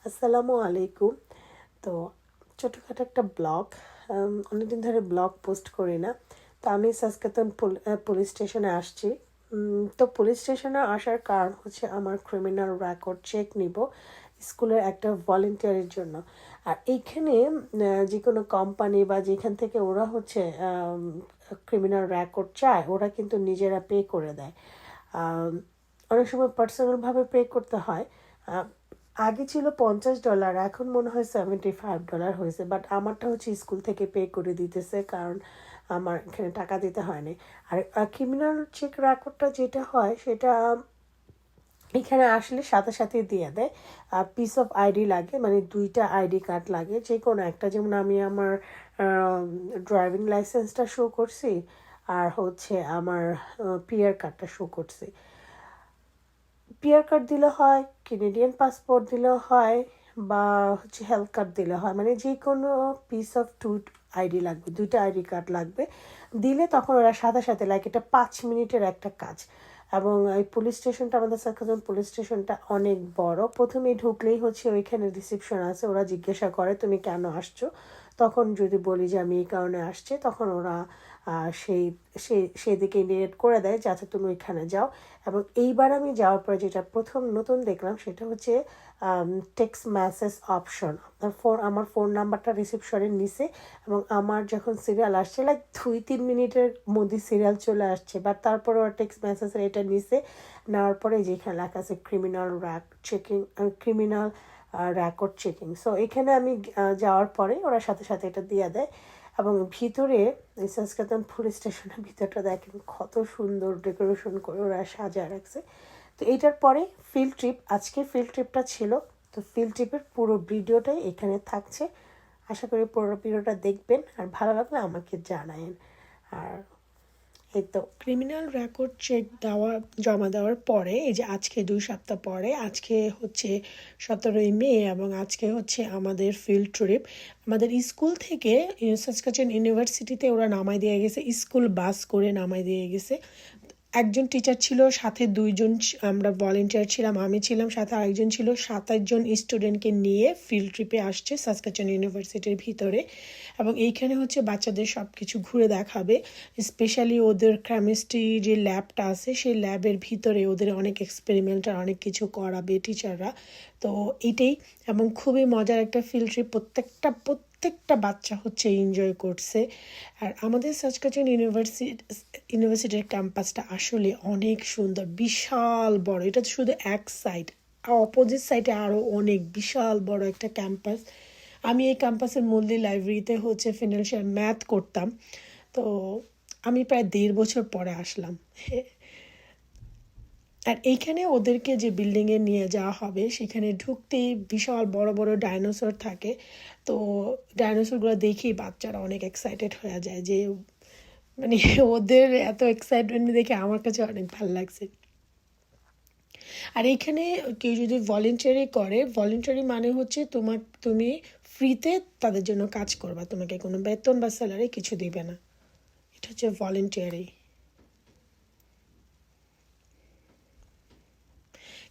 আসসালামু আলাইকুম। তো ছোটোখাটো একটা ব্লগ, অনেকদিন ধরে ব্লগ পোস্ট করি না। তো আমি সাসকাতুন পুলিশ স্টেশনে আসছি। তো পুলিশ স্টেশনে আসার কারণ হচ্ছে আমার ক্রিমিনাল রেকর্ড চেক নিব স্কুলের একটা ভলেন্টিয়ারের জন্য। আর এইখানে যে কোনো কোম্পানি বা যেখান থেকে ওরা হচ্ছে ক্রিমিনাল রেকর্ড চায়, ওরা কিন্তু নিজেরা পে করে দেয়। অনেক সময় পার্সোনালভাবে পে করতে হয়। আগে ছিল $50, এখন মনে হয় $75 হয়েছে। বাট আমারটা হচ্ছে স্কুল থেকে পে করে দিতেছে, কারণ আমার এখানে টাকা দিতে হয়নি। আর ক্রিমিনাল চেক রেকর্ডটা যেটা হয় সেটা এখানে আসলে সাথে সাথে দিয়ে দেয়। পিস অফ আইডি লাগে, মানে 2টা আইডি কার্ড লাগে, যে কোনো একটা। যেমন আমি আমার ড্রাইভিং লাইসেন্সটা শো করছি, আর হচ্ছে আমার পিআর কার্ডটা শো করছি। পিআর কার্ড দিলে হয়, কেনেডিয়ান পাসপোর্ট দিলেও হয়, বা হচ্ছে হেলথ কার্ড দিলে হয়। মানে যে কোনো পিস অফ 2 আইডি লাগবে, 2টা আইডি কার্ড লাগবে। দিলে তখন ওরা সাথে সাথে লাগে। এটা 5 মিনিটের একটা কাজ। এবং এই পুলিশ স্টেশনটা, আমাদের সাসকাচুয়ান পুলিশ স্টেশনটা অনেক বড়। প্রথমেই ঢুকলেই হচ্ছে ওইখানে রিসেপশন আছে, ওরা জিজ্ঞাসা করে তুমি কেন আসছো। তখন যদি বলি যে আমি এই কারণে আসছি, তখন ওরা সেদিকে ইন্ডিকেট করে দেয় যাতে তুমি ওইখানে যাও। এবং এইবার আমি যাওয়ার পরে যেটা প্রথম নতুন দেখলাম সেটা হচ্ছে টেক্সট মেসেজ অপশন। আমার ফোন নাম্বারটা রিসেপশনের নিচে, এবং আমার যখন সিরিয়াল আসছে 2-3 মিনিটের মধ্যে সিরিয়াল চলে আসছে। বাট তারপরে ওরা টেক্সট মেসেজের এটা নিচে নেওয়ার পরে যেখানে লেখা আছে ক্রিমিনাল রেকর্ড চেকিং। সো এখানে আমি যাওয়ার পরে ওরা সাথে সাথে এটা দিয়ে দেয়। এবং ভিতরে সাসকাচুয়ান পুলিশ স্টেশনের ভিতরটা দেখেন কত সুন্দর ডেকোরেশন করে ওরা সাজায় রাখছে। তো এইটার পরে ফিল্ড ট্রিপ, আজকে ফিল্ড ট্রিপটা ছিল। তো ফিল্ড ট্রিপের পুরো ভিডিওটাই এখানে থাকছে। আশা করি পুরো ভিডিওটা দেখবেন, আর ভালো লাগলে আমাকে জানায়েন। আর এই তো ক্রিমিনাল রেকর্ড চেক জমা দেওয়ার পরে, এই যে আজকে 2 সপ্তাহ পরে, আজকে হচ্ছে 17ই মে, এবং আজকে হচ্ছে আমাদের ফিল্ড ট্রিপ। আমাদের স্কুল থেকে সাসকাচুয়ান ইউনিভার্সিটিতে ওরা নামাই দিয়ে গেছে, স্কুল বাস করে নামাই দিয়ে গেছে। একজন টিচার ছিল, সাথে 2জন আমরা ভলেন্টিয়ার ছিলাম, আমি ছিলাম, সাথে আরেকজন ছিল। 27 জন স্টুডেন্টকে নিয়ে ফিল্ড ট্রিপে আসছে সাসকাচুয়ান ইউনিভার্সিটির ভিতরে। এবং এইখানে হচ্ছে বাচ্চাদের সব কিছু ঘুরে দেখাবে। স্পেশালি ওদের কেমিস্ট্রি যে ল্যাবটা আছে, সেই ল্যাবের ভিতরে ওদের অনেক এক্সপেরিমেন্ট আর অনেক কিছু করাবে টিচাররা। তো এটাই, এবং খুবই মজার একটা ফিল্ড ট্রিপ। প্রত্যেকটা বাচ্চা হচ্ছে এনজয় করছে। আর আমাদের সাসকাচুয়ান ইউনিভার্সিটির ক্যাম্পাসটা আসলে অনেক সুন্দর, বিশাল বড়। এটা শুধু এক সাইড, আর অপোজিট সাইডে আরও অনেক বিশাল বড় একটা ক্যাম্পাস। আমি এই ক্যাম্পাসের মূল্যে লাইব্রেরিতে হচ্ছে ফিনান্সিয়াল ম্যাথ করতাম। তো আমি প্রায় 1.5 বছর পরে আসলাম। আর এইখানে ওদেরকে যে বিল্ডিংয়ে নিয়ে যাওয়া হবে, সেখানে ঢুকতেই বিশাল বড় বড় ডাইনোসর থাকে। তো ডাইনোসরগুলো দেখেই বাচ্চারা অনেক এক্সাইটেড হয়ে যায়, যে মানে ওদের এত এক্সাইটমেন্ট দেখে আমার কাছে অনেক ভালো লাগছে। আর এইখানে কেউ যদি ভলেন্টিয়ারি করে, ভলেন্টিয়ারি মানে হচ্ছে তুমি ফ্রিতে তাদের জন্য কাজ করবা, তোমাকে কোনো বেতন বা স্যালারি কিছু দিবে না। এটা হচ্ছে ভলেন্টিয়ারি।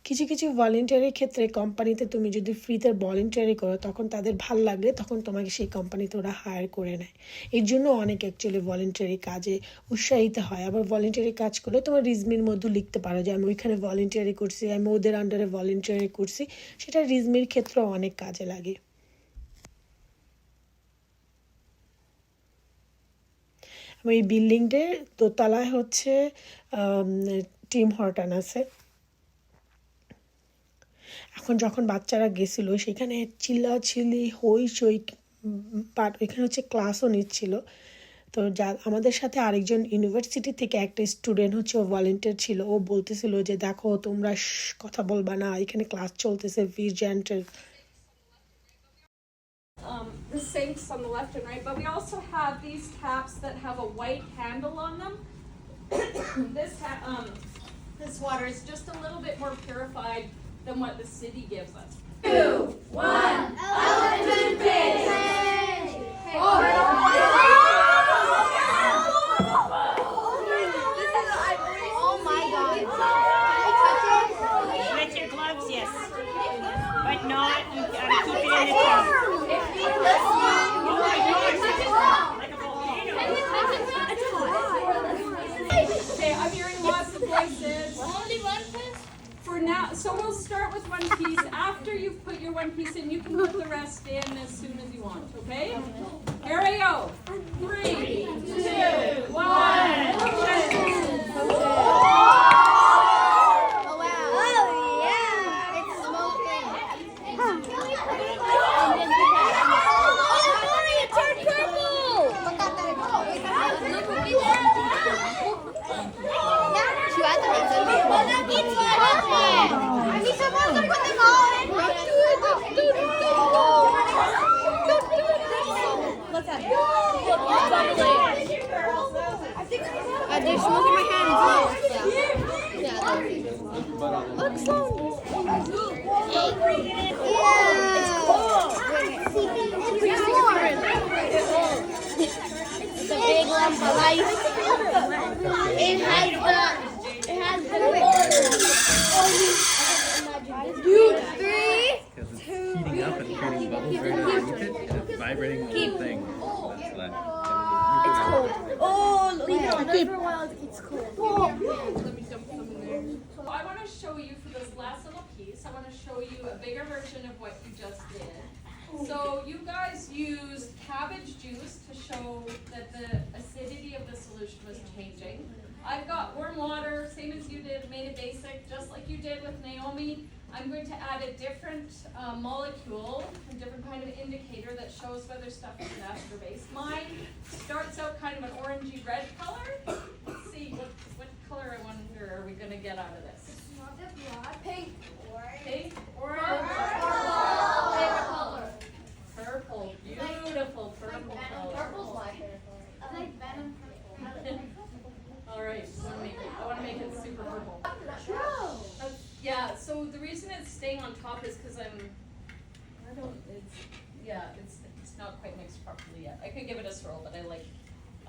কিছু কিছু ভলেন্টিয়ারির ক্ষেত্রে কোম্পানিতে তুমি যদি ফ্রিতে ভলেন্টিয়ারি করো, তখন তাদের ভাল লাগলে তখন তোমাকে সেই কোম্পানিতে ওরা হায়ার করে নেয়। এর জন্য অনেক অ্যাকচুয়ালি ভলেন্টিয়ারি কাজে উৎসাহিত হয়। আবার ভলেন্টিয়ারি কাজ করলে তোমার রিজমির মধ্যে লিখতে পারো যে আমি ওইখানে ভলেন্টিয়ারি করছি, আমি ওদের আন্ডারে ভলেন্টিয়ারি করছি। সেটা রিজমির ক্ষেত্রেও অনেক কাজে লাগে। এই বিল্ডিংটার দোতলায় হচ্ছে টিম হর্টন আছে। এখন যখন বাচ্চারা গেছিলো সেখানে চিল্লাচিল্লি হইচই, বাট ওইখানে হচ্ছে ক্লাসও নিচ্ছিল। তো আমাদের সাথে আরেকজন ইউনিভার্সিটি থেকে একটা স্টুডেন্ট হচ্ছে, ও ভলেন্টিয়ার ছিল। ও বলতেছিল যে দেখো তোমরা কথা বলবা না, এখানে ক্লাস চলতেছে ভিজিল্যান্টের। The sinks on the left and right, but we also have these taps that have a white handle on them. This water is just a little bit more purified than what the city gives us. 2, 1, elephant face! Oh my God. With your gloves, yes. But not gotta keep it in the tank. Okay, I'm hearing lots of voices. Only one piece? For now, so we'll start with one piece. After you've put your one piece in, you can put the rest in as soon as you want, okay? Here I go. 3, 2, 1. Oh wow. Oh yeah. It's smoking. Oh, it turned purple. What's that? There's smoke in my hands. Yeah. Look, slow. Yeah. It's cold. It's a big lump of ice. It has the 2, 3. Because it's heating up and creating bubbles right underneath it, and it's vibrating the whole thing. That's that. It's cold. Oh, leave it on there for a while. It's cold. So I want to show you for this last little piece, I want to show you a bigger version of what you just did. So you guys used cabbage juice to show that the acidity of the solution was changing. I've got warm water, same as you did, made it basic, just like you did with Naomi. I'm going to add a different molecule, a different kind of indicator that shows whether stuff is acid or base. Mine starts out kind of an orangey red color. Let's see, what color I wonder are we going to get out of this? Pink. Pink? Orange? Purple. Beautiful purple color. Purple's my favorite color. I like venom purple. All right, I want to make it super purple. Yeah, so the reason it's staying on top is because it's not quite mixed properly yet. I could give it a swirl, but I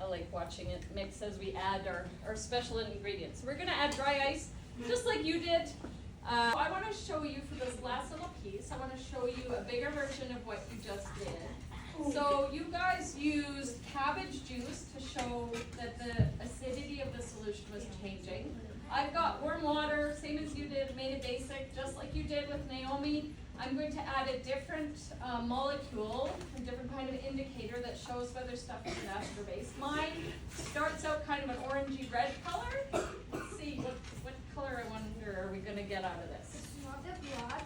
like watching it mix as we add our special ingredients. So we're gonna add dry ice, just like you did. I want to show you for this last little piece, I want to show you a bigger version of what you just did. So you guys used cabbage juice to show that the acidity of the solution was changing. I've got warm water, same as you did, made it basic, just like you did with Naomi. I'm going to add a different molecule, a different kind of indicator that shows whether stuff is acid or base. Mine starts out kind of an orangey red color. Let's see, what color I wonder are we going to get out of this?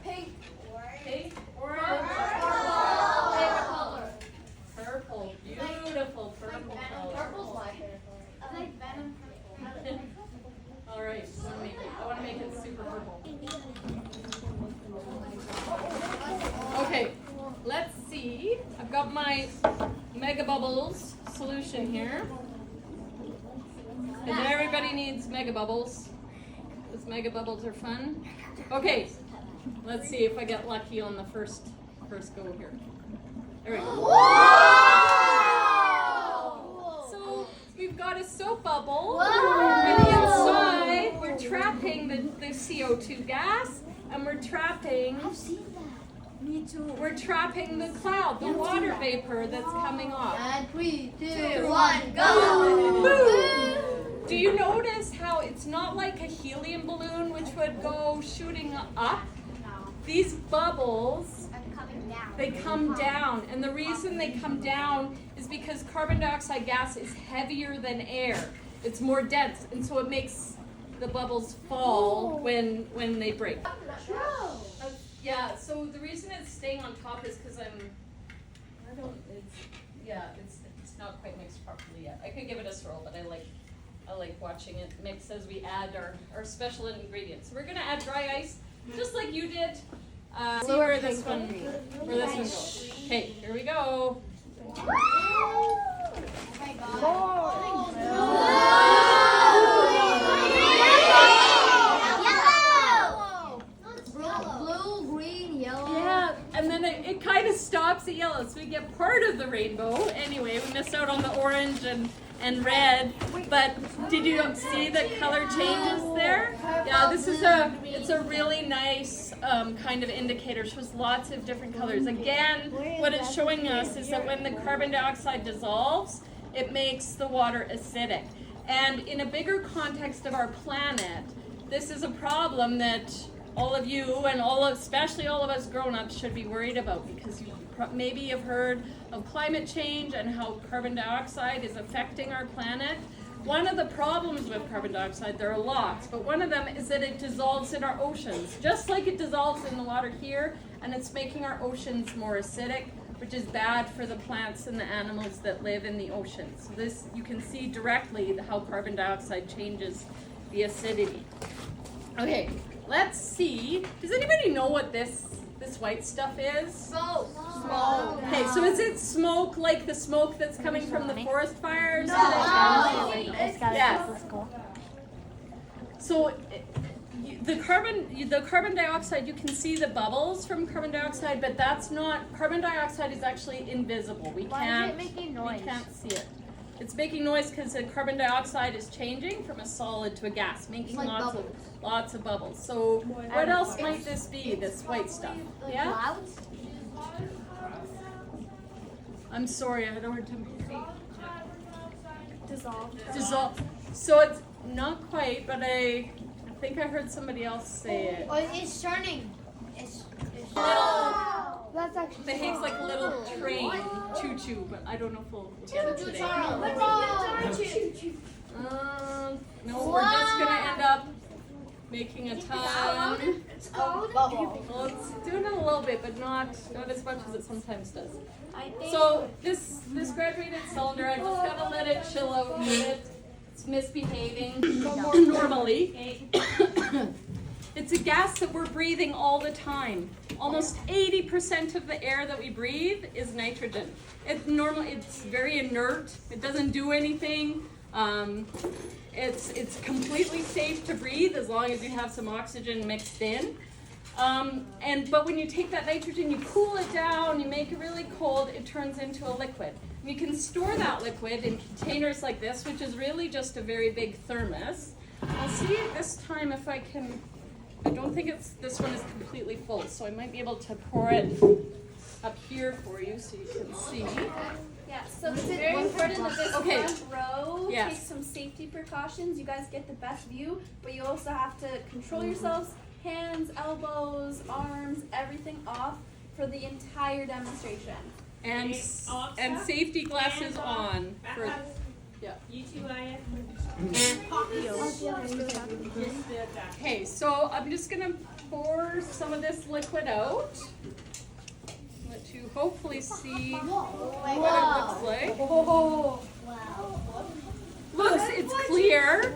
Pink. Pink? Orange? Purple. Beautiful purple color. Purple's my favorite color. I like venom purple. All right, I want to make it super purple. Okay, let's see. I've got my Mega Bubbles solution here. And everybody needs Mega Bubbles. Because Mega Bubbles are fun. Okay, let's see if I get lucky on the first go here. There we go. So we've got a soap bubble. And inside we're trapping the CO2 gas, and we're trapping. Me too. We're trapping the cloud, the water vapor that's coming off. And 3, 2, 1, go! Do you notice how it's not like a helium balloon which would go shooting up? These bubbles, they come down. And the reason they come down is because carbon dioxide gas is heavier than air. It's more dense, and so it makes the bubbles fall when they break. Yeah, so the reason it's staying on top is because it's not quite mixed properly yet. I could give it a swirl, but I like watching it mix as we add our special ingredients. So we're gonna add dry ice, just like you did. See where this one goes. Okay, here we go. Blue, green, yellow. Yeah, and then then it kind of stops at yellow, so we get part of the rainbow. Anyway, we missed out on the orange and red, but did you see the color changes there? Yeah, it's a really nice kind of indicator. It shows lots of different colors. Again, what it's showing us is that when the carbon dioxide dissolves, it makes the water acidic. And in a bigger context of our planet, this is a problem that all of you and especially all of us grown-ups should be worried about, because you maybe have heard of climate change and how carbon dioxide is affecting our planet. One of the problems with carbon dioxide, there are lots, but one of them is that it dissolves in our oceans, just like it dissolves in the water here, and it's making our oceans more acidic, which is bad for the plants and the animals that live in the ocean. So this, you can see directly how carbon dioxide changes the acidity. Okay, let's see. Does anybody know what this white stuff is? Smoke. Okay, so is it smoke like the smoke that's coming from the forest fires? Yes. So the carbon dioxide, you can see the bubbles from carbon dioxide, but that's not, carbon dioxide is actually invisible. Why is it making noise? We can't see it. It's making noise because the carbon dioxide is changing from a solid to a gas, making like lots of bubbles. So what else might this be, this white stuff? Yeah? Clouds? I'm sorry, I don't heard too many. Dissolve. So it's not quite, but I think I heard somebody else say it. Oh, it's turning. It's That's actually Behaves like a little train, choo-choo, but I don't know if we'll get it today. No, we're just gonna end up making a ton. Well, it's doing it a little bit, but not as much as it sometimes does. So this graduated cylinder, I just gotta let it chill out a bit. It's misbehaving normally. It's a gas that we're breathing all the time. Almost 80% of the air that we breathe is nitrogen. It's very inert. It doesn't do anything. It's completely safe to breathe as long as you have some oxygen mixed in. But when you take that nitrogen, you cool it down, you make it really cold, it turns into a liquid. And you can store that liquid in containers like this, which is really just a very big thermos. I'll see this time if I can. I don't think this one is completely full, so I might be able to pour it up here for you so you can see. Yeah, so it's very important that this front row Yes. takes some safety precautions. You guys get the best view, but you also have to control yourselves, hands, elbows, arms, everything off for the entire demonstration. And safety glasses on. Okay, so I'm just gonna pour some of this liquid out. Let you hopefully see what it looks like. It's clear.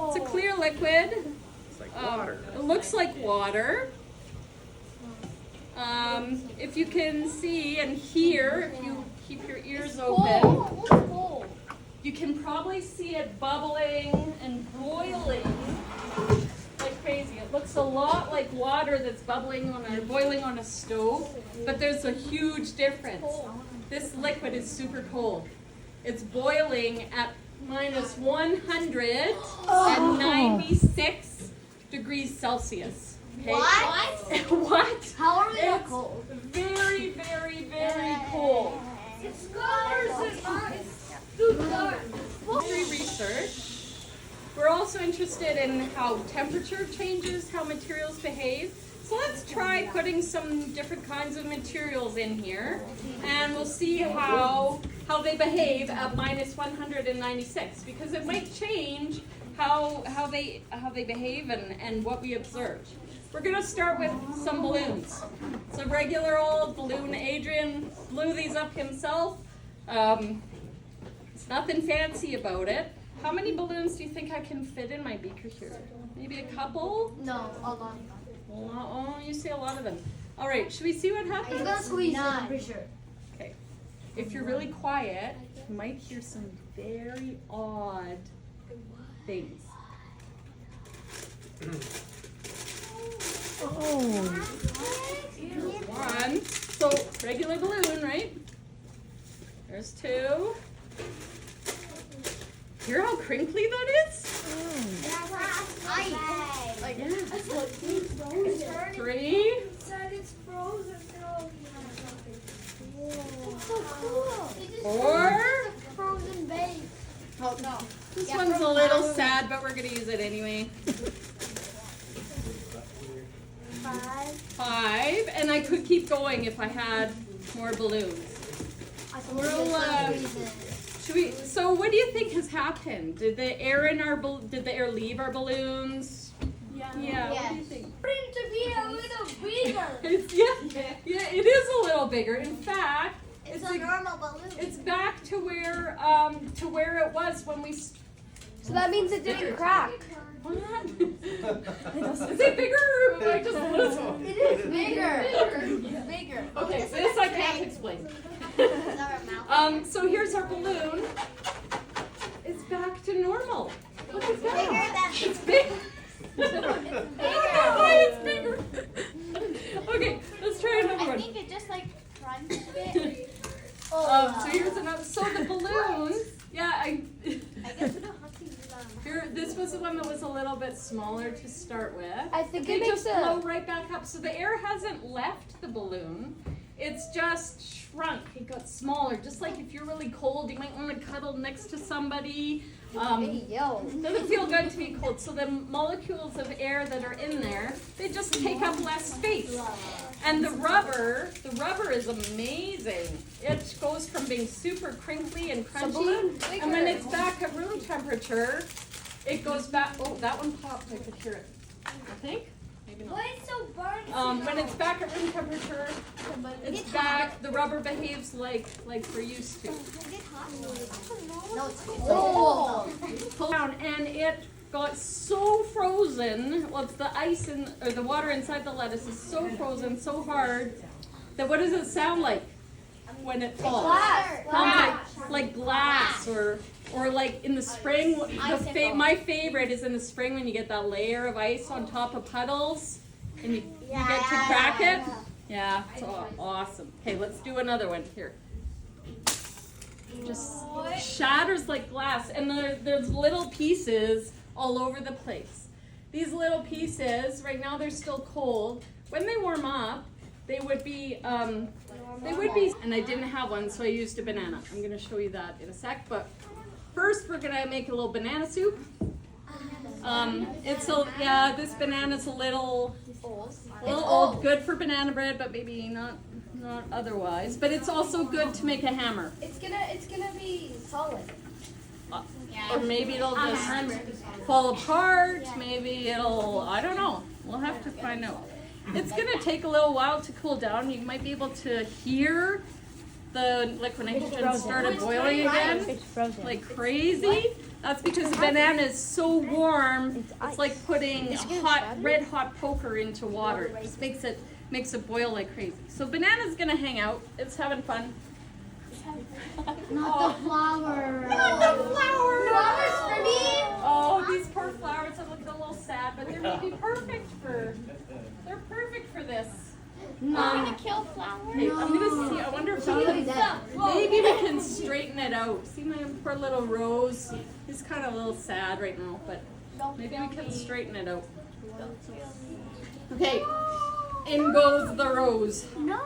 It's a clear liquid. It's like water. It looks like water. If you can see and hear, if you keep your ears open, you can probably see it bubbling and boiling like crazy. It looks a lot like water that's boiling on a stove, but there's a huge difference. This liquid is super cold. It's boiling at minus 196 degrees Celsius. Okay? What? What? How are they It's cold? very, very, very cold. Research. We're also interested in how temperature changes, how materials behave. So let's try putting some different kinds of materials in here, and we'll see how they behave at minus 196, because it might change how they behave and what we observe. We're gonna start with some balloons. It's a regular old balloon. Adrian blew these up himself. It's nothing fancy about it. How many balloons do you think I can fit in my beaker here? Maybe a couple? No, a lot. Oh, you say a lot of them. All right, should we see what happens? It's gonna squeeze it, I'm pretty sure. Okay. If you're really quiet, you might hear some very odd things. One. So regular balloon, right? There's 2. Hear how crinkly that is? Like, Yeah. 3. it's frozen. It's so cool. 4. Frozen base. Oh no. This one's a little sad, but we're gonna use it anyway. 5. And I could keep going if I had more balloons. Should we? So what do you think has happened? Did the air leave our balloons? Yeah. What do you think? It's to be a little bigger. Yeah, it is a little bigger. In fact, It's a normal balloon. it's back to where it was when we. So that means it didn't crack. What? Is it bigger or am I just little? It is bigger. Bigger. Okay, this I can't explain. So here's our balloon. It's back to normal. Look at that. It's big. I don't know why it's bigger. Okay, let's try another one. I think it just like crunched a bit. So here's another. So the balloon. Yeah, I guess we don't have to use that. Here, this was the one that was a little bit smaller to start with. I think They it makes just blow right back up. So the air hasn't left the balloon. It's just shrunk. It got smaller. Just like if you're really cold, you might want to cuddle next to somebody. Doesn't feel good to be cold. So the molecules of air that are in there, they just take up less space. And the rubber is amazing. It goes from being super crinkly and crunchy, and when it's back at room temperature, it goes back. Oh, that one popped. I could hear it. I think. Maybe not. Why is it so burning? When it's back at room temperature, it's back. The rubber behaves like we're used to. No, it's cold. Pull down, and it got so frozen. Well, it's the ice or the water inside the lettuce is so frozen, so hard that what does it sound like when it falls? Like glass, or like in the spring. My favorite is in the spring when you get that layer of ice on top of puddles, and you get to crack it. Yeah, it's awesome. Okay, let's do another one here. Just shatters like glass, and there's little pieces all over the place. These little pieces, right now they're still cold. When they warm up, they would be, and I didn't have one, so I used a banana. I'm gonna show you that in a sec, but first we're gonna make a little banana soup. This banana's a little old, good for banana bread, but maybe not otherwise. But it's also good to make a hammer. It's gonna be solid. Or maybe it'll just fall apart. Maybe I don't know. We'll have to find out. It's gonna take a little while to cool down. You might be able to hear the liquid nitrogen started boiling again, like crazy. That's because the banana is so warm. It's like putting red hot poker into water. It just makes it boil like crazy. So banana's gonna hang out. It's having fun. Not the flower. Flowers for me. Oh, these poor flowers are looking a little sad, but they're maybe perfect for this. I'm gonna kill flowers. Okay, I'm gonna see. I wonder if maybe we can straighten it out. See my poor little rose. He's kind of a little sad right now, but maybe we can straighten it out. Okay, in goes the rose. No.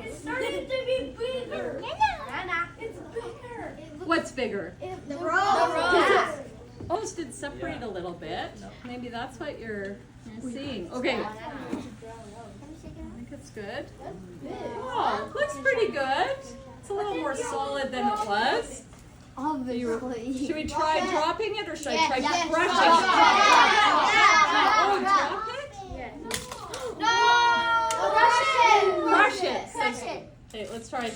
It's starting to be bigger. It's bigger. What's bigger? The rose. Oh, did separate a little bit. Maybe that's what you're seeing. Okay. I think it's good. Oh, it looks pretty good. It's a little more solid than it was. Obviously. Should we try dropping it, or should I try Yeah. brushing it? Oh, drop it? No. Crush it. Crush it. Okay, let's try.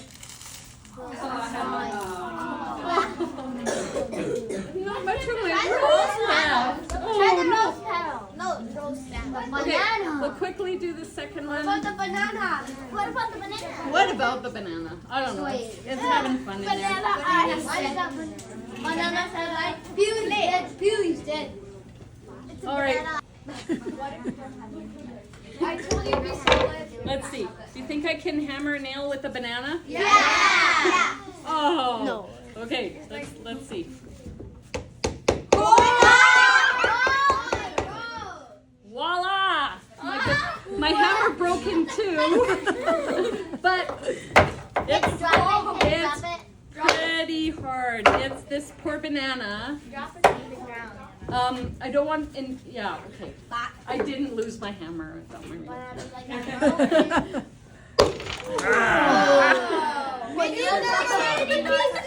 Not much of my rose left. Oh, no. No, rose stem. Okay. We'll quickly do the second one. What about the banana? What about the banana? What about the banana? I don't know. It's having fun in there. Banana ice. Banana said Peely's dead. All right. I told you be solid. Let's see. Do you think I can hammer a nail with a banana? Yeah. Oh. No. Okay. Let's see. Voila! My hammer broke in two, but it's pretty hard. It's this poor banana. Drop it on the ground. I don't want in. Yeah. Okay. I didn't lose my hammer. Don't worry.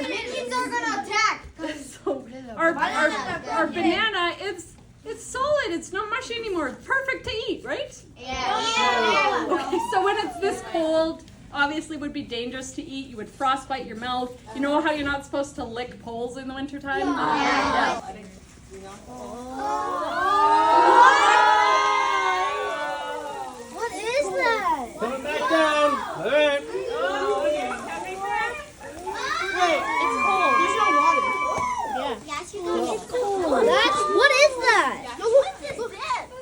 Mickey's are gonna attack. So our banana, it's solid. It's not mushy anymore. It's perfect to eat, right? Yeah. Okay, so when it's this cold, obviously it would be dangerous to eat. You would frostbite your mouth. You know how you're not supposed to lick poles in the wintertime? Yeah. What is that? Put it back down. All right. It's cold. What is that?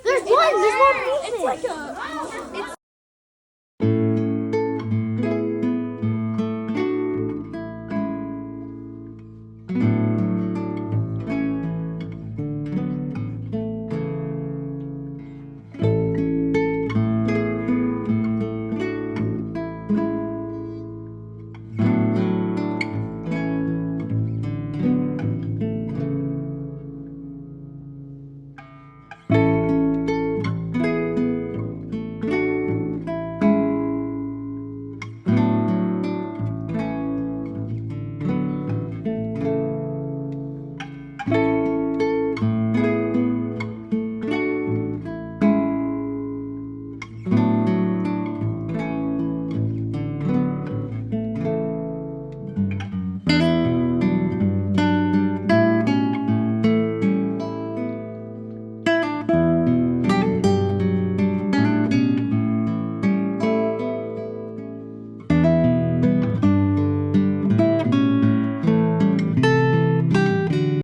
There's one. It's like a.